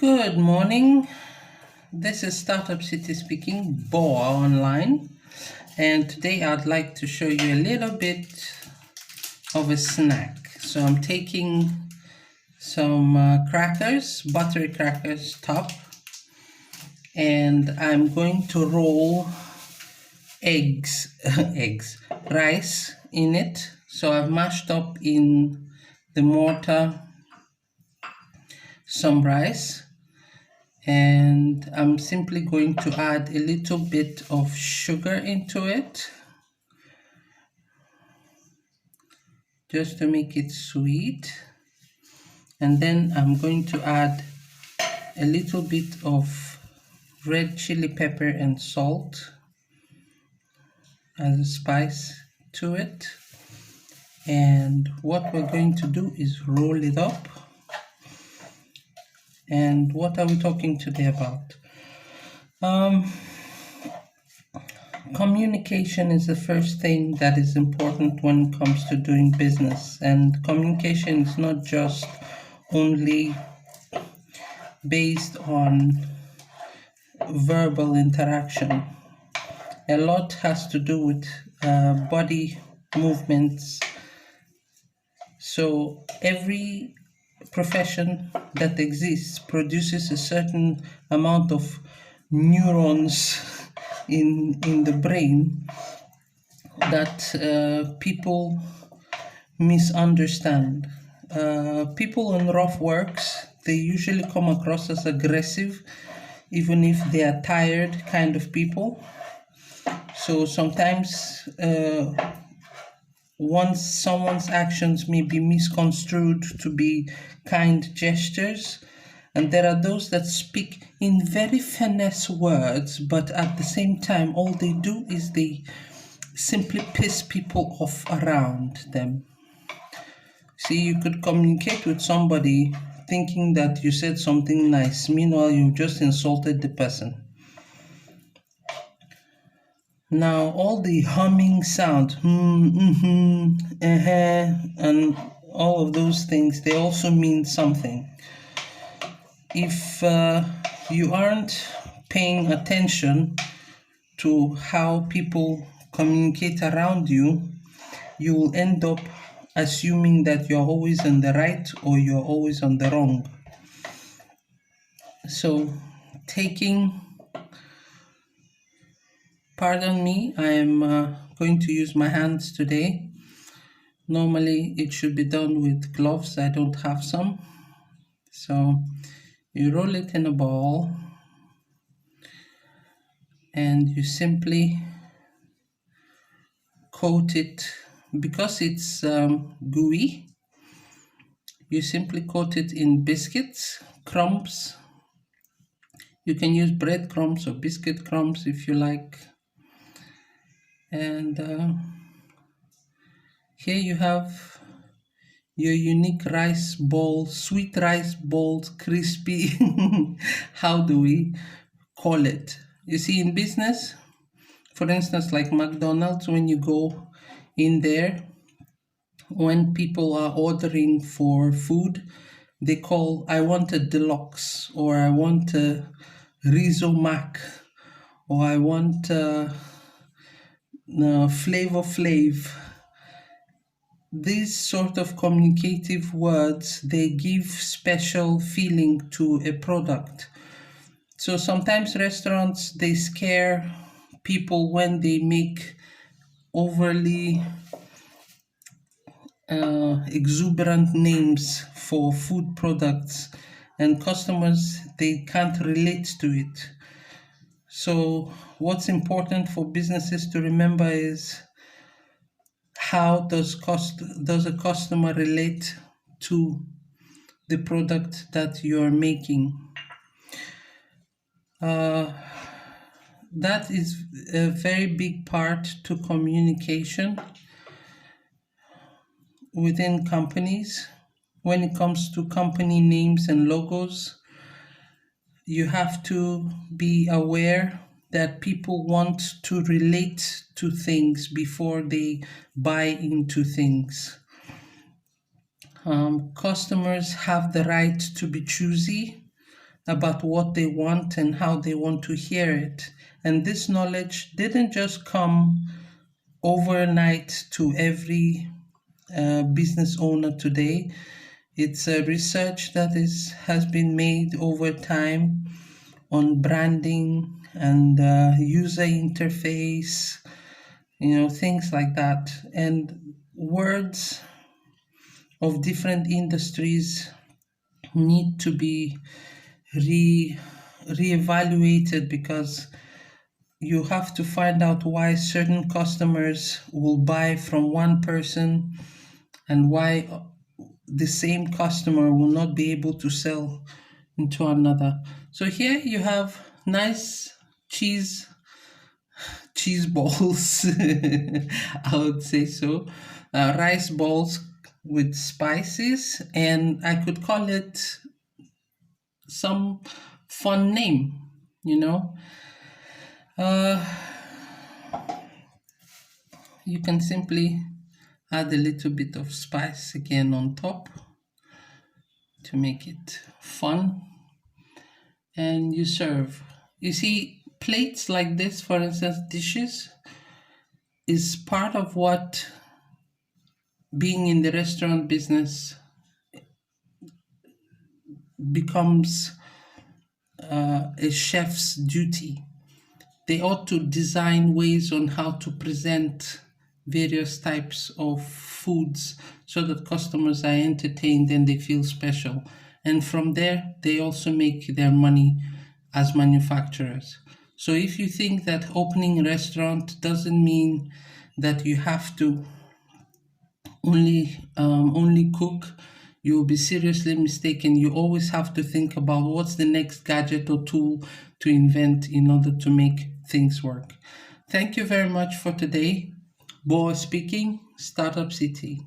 Good morning. This is Startup City speaking, BOA Online. And today I'd like to show you a little bit of a snack. So I'm taking some crackers, buttery crackers top, and I'm going to roll rice in it. So I've mashed up in the mortar some rice, and I'm simply going to add a little bit of sugar into it just to make it sweet, and then I'm going to add a little bit of red chili pepper and salt as a spice to it. And what we're going to do is roll it up. And what are we talking today about? Communication is the first thing that is important when it comes to doing business. And communication is not just only based on verbal interaction. A lot has to do with body movements. So every profession that exists produces a certain amount of neurons in the brain that people misunderstand. People in rough works, they usually come across as aggressive, even if they are tired kind of people. So sometimes once someone's actions may be misconstrued to be kind gestures, and there are those that speak in very finesse words, but at the same time, all they do is they simply piss people off around them. See, you could communicate with somebody thinking that you said something nice, meanwhile, you just insulted the person. Now, all the humming sound, and all of those things, they also mean something. If you aren't paying attention to how people communicate around you, you will end up assuming that you're always on the right or you're always on the wrong. So, pardon me, I am going to use my hands today. Normally, it should be done with gloves. I don't have some. So, you roll it in a ball and you simply coat it. Because it's gooey, you simply coat it in biscuits, crumbs. You can use bread crumbs or biscuit crumbs if you like. And here you have your unique rice ball, sweet rice balls, crispy. How do we call it? You see, in business, for instance, like McDonald's, when you go in there, when people are ordering for food, they call, I want a deluxe, or I want a Rizzo Mac, or I want Flavor Flav. These sort of communicative words, they give special feeling to a product. So sometimes restaurants, they scare people when they make overly exuberant names for food products, and customers, they can't relate to it. So what's important for businesses to remember is, how does a customer relate to the product that you're making? That is a very big part to communication within companies. When it comes to company names and logos, you have to be aware that people want to relate to things before they buy into things. Customers have the right to be choosy. about what they want and how they want to hear it. And this knowledge didn't just come overnight to every business owner today. It's a research that has been made over time on branding and user interface, things like that. And words of different industries need to be re reevaluated, because you have to find out why certain customers will buy from one person and why the same customer will not be able to sell into another. So here you have nice cheese balls. I would say so. Rice balls with spices, and I could call it some fun name, you know. Uh, you can simply add a little bit of spice again on top to make it fun, and you serve. You see, plates like this, for instance, dishes, is part of what being in the restaurant business becomes a chef's duty. They ought to design ways on how to present various types of foods so that customers are entertained and they feel special. And from there, they also make their money as manufacturers. So if you think that opening a restaurant doesn't mean that you have to only cook, you will be seriously mistaken. You always have to think about what's the next gadget or tool to invent in order to make things work. Thank you very much for today. Boa speaking, Startup City.